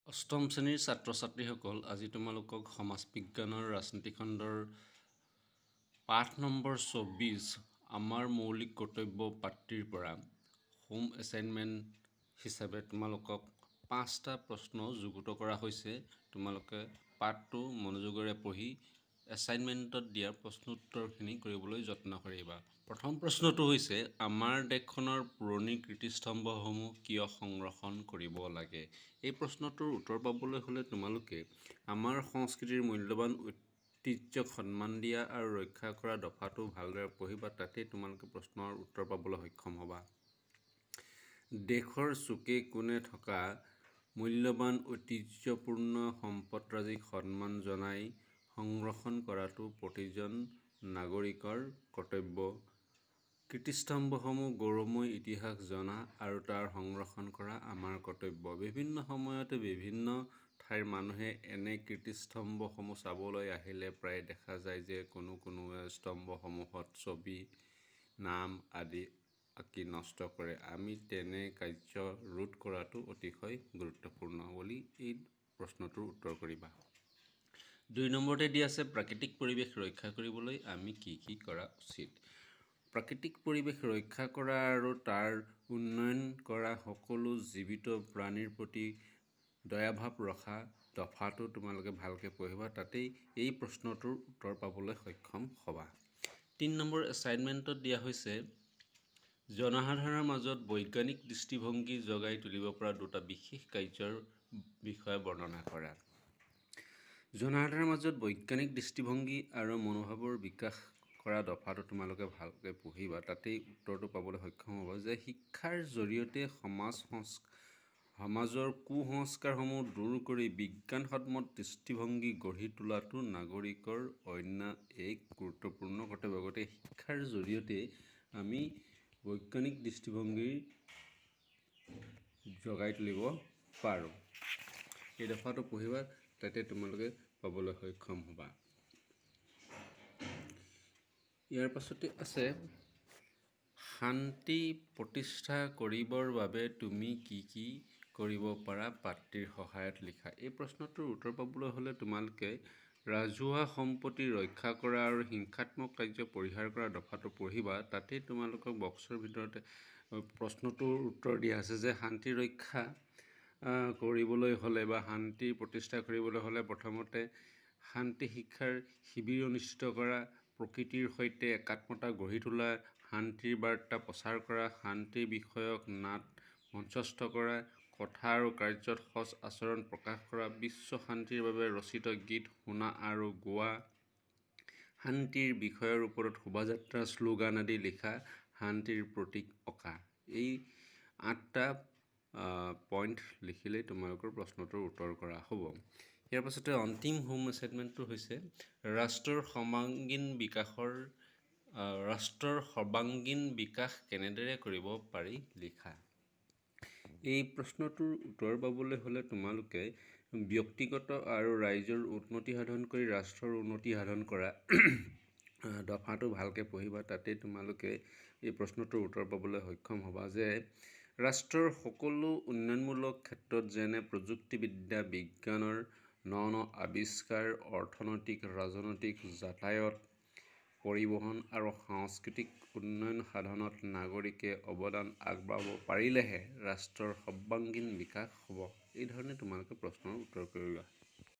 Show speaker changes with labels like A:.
A: অষ্টম শ্ৰেণীৰ ছাত্ৰ ছাত্ৰীসকল, আজি তোমালোকক সমাজ বিজ্ঞানৰ ৰাজনীতি খণ্ডৰ পাঠ নম্বৰ ২৪ আমাৰ মৌলিক কৰ্তব্য পাঠটিৰ পৰা হোম এছাইনমেণ্ট হিচাপে তোমালোকক ৫টা প্ৰশ্ন যুগুত কৰা হৈছে। তোমালোকে পাঠটো মনোযোগেৰে পঢ়ি এছাইনমেণ্টত দিয়া প্ৰশ্নোত্তৰখিনি কৰিবলৈ যত্ন কৰিবা। প্ৰথম প্ৰশ্নটো হৈছে, আমাৰ দেশখনৰ পুৰণি কীৰ্তিস্তম্ভসমূহ কিয় সংৰক্ষণ কৰিব লাগে? এই প্ৰশ্নটোৰ উত্তৰ পাবলৈ হ'লে তোমালোকে আমাৰ সংস্কৃতিৰ মূল্যৱান ঐতিহ্যক সন্মান দিয়া আৰু ৰক্ষা কৰা দফাটো ভালদৰে পঢ়িবা। তাতেই তোমালোকে প্ৰশ্নৰ উত্তৰ পাবলৈ সক্ষম হ'বা। দেশৰ চুকে কোণে থকা মূল্যৱান ঐতিহ্যপূৰ্ণ সম্পদৰাজিক সন্মান জনাই সংৰক্ষণ কৰাটো প্ৰতিজন নাগৰিকৰ কৰ্তব্য। কীৰ্তিস্তম্ভসমূহ গৌৰৱময় ইতিহাস জনা আৰু তাৰ সংৰক্ষণ কৰা আমাৰ কৰ্তব্য। বিভিন্ন সময়তে বিভিন্ন ঠাইৰ মানুহে এনে কীৰ্তিস্তম্ভসমূহ চাবলৈ আহিলে প্ৰায় দেখা যায় যে কোনোৱে স্তম্ভসমূহত ছবি, নাম আদি আঁকি নষ্ট কৰে। আমি তেনে কাৰ্য ৰোধ কৰাটো অতিশয় গুৰুত্বপূৰ্ণ বুলি এই প্ৰশ্নটোৰ উত্তৰ কৰিবা। ২ নম্বৰতে দিয়া আছে, প্ৰাকৃতিক পৰিৱেশ ৰক্ষা কৰিবলৈ আমি কি কৰা উচিত? প্ৰাকৃতিক পৰিৱেশ ৰক্ষা কৰা আৰু তাৰ উন্নয়ন কৰা সকলো জীৱিত প্ৰাণীৰ প্ৰতি দয়াভাৱ ৰখা দফাটো তোমালোকে ভালকৈ পঢ়িবা। তাতেই এই প্ৰশ্নটোৰ উত্তৰ পাবলৈ সক্ষম হ'বা। ৩ নম্বৰ এছাইনমেণ্টত দিয়া হৈছে, জনসাধাৰণৰ মাজত বৈজ্ঞানিক দৃষ্টিভংগী জগাই তুলিব পৰা দুটা বিশেষ কাৰ্যৰ বিষয়ে বৰ্ণনা কৰা। জনসাধাৰণৰ মাজত বৈজ্ঞানিক দৃষ্টিভংগী আৰু মনোভাৱৰ বিকাশ কৰা দফাটো তোমালোকে ভালকৈ পঢ়িবা। তাতেই উত্তৰটো পাবলৈ সক্ষম হ'ব যে শিক্ষাৰ জৰিয়তে সমাজৰ কুসংস্কাৰসমূহ দূৰ কৰি বিজ্ঞানসন্মত দৃষ্টিভংগী গঢ়ি তোলাটো নাগৰিকৰ অন্য এক গুৰুত্বপূৰ্ণ কৰ্তব্য। গতিকে শিক্ষাৰ জৰিয়তে আমি বৈজ্ঞানিক দৃষ্টিভংগী জগাই তুলিব পাৰোঁ। এই দফাটো পঢ়িবা, তাতে তোমালোকে পাবলৈ সক্ষম হ'বা। ইয়াৰ পাছতে আছে, শান্তি প্ৰতিষ্ঠা কৰিবৰ বাবে তুমি কি কৰিব পাৰা পাঠটিৰ সহায়ত লিখা। এই প্ৰশ্নটোৰ উত্তৰ পাবলৈ হ'লে তোমালোকে ৰাজহুৱা সম্পত্তি ৰক্ষা কৰা আৰু হিংসাত্মক কাৰ্য পৰিহাৰ কৰা দফাটো পঢ়িবা। তাতেই তোমালোকক বক্সৰ ভিতৰতে প্ৰশ্নটোৰ উত্তৰ দিয়া আছে যে শান্তি ৰক্ষা কৰিবলৈ হ'লে বা শান্তি প্ৰতিষ্ঠা কৰিবলৈ হ'লে প্ৰথমতে শান্তি শিক্ষাৰ শিবিৰ অনুষ্ঠিত কৰা, প্ৰকৃতিৰ সৈতে একাত্মতা গঢ়ি তোলা, শান্তিৰ বাৰ্তা প্ৰচাৰ কৰা, শান্তি বিষয়ক নাট মঞ্চস্থ কৰা, কথা আৰু কাৰ্যত সৎ আচৰণ প্ৰকাশ কৰা, বিশ্ব শান্তিৰ বাবে ৰচিত গীত শুনা আৰু গোৱা, শান্তিৰ বিষয়ৰ ওপৰত শোভাযাত্ৰা, শ্লোগান আদি লিখা, শান্তিৰ প্ৰতীক অঁকা। এই 8টা পইণ্ট লিখিলেই তোমালোকৰ প্ৰশ্নটোৰ উত্তৰ কৰা হ'ব। ইয়াৰ পাছতে অন্তিম হোম এছাইনমেণ্টটো হৈছে, ৰাষ্ট্ৰৰ সৰ্বাংগীন বিকাশ কেনেদৰে কৰিব পাৰি লিখা। এই প্ৰশ্নটোৰ উত্তৰ পাবলৈ হ'লে তোমালোকে ব্যক্তিগত আৰু ৰাইজৰ উন্নতি সাধন কৰি ৰাষ্ট্ৰৰ উন্নতি সাধন কৰা দফাটো ভালকৈ পঢ়িবা। তাতেই তোমালোকে এই প্ৰশ্নটোৰ উত্তৰ পাবলৈ সক্ষম হ'বা যে ৰাষ্ট্ৰৰ সকলো উন্নয়নমূলক ক্ষেত্ৰত যেনে প্ৰযুক্তিবিদ্যা, বিজ্ঞানৰ ন আৱিষ্কাৰ, অৰ্থনৈতিক, ৰাজনৈতিক, যাতায়ত, পৰিবহণ আৰু সাংস্কৃতিক উন্নয়ন সাধনত নাগৰিকে অৱদান আগবঢ়াব পাৰিলেহে ৰাষ্ট্ৰৰ সৰ্বাংগীন বিকাশ হ'ব। এই ধৰণে তোমালোকে প্ৰশ্নৰ উত্তৰ কৰিবা।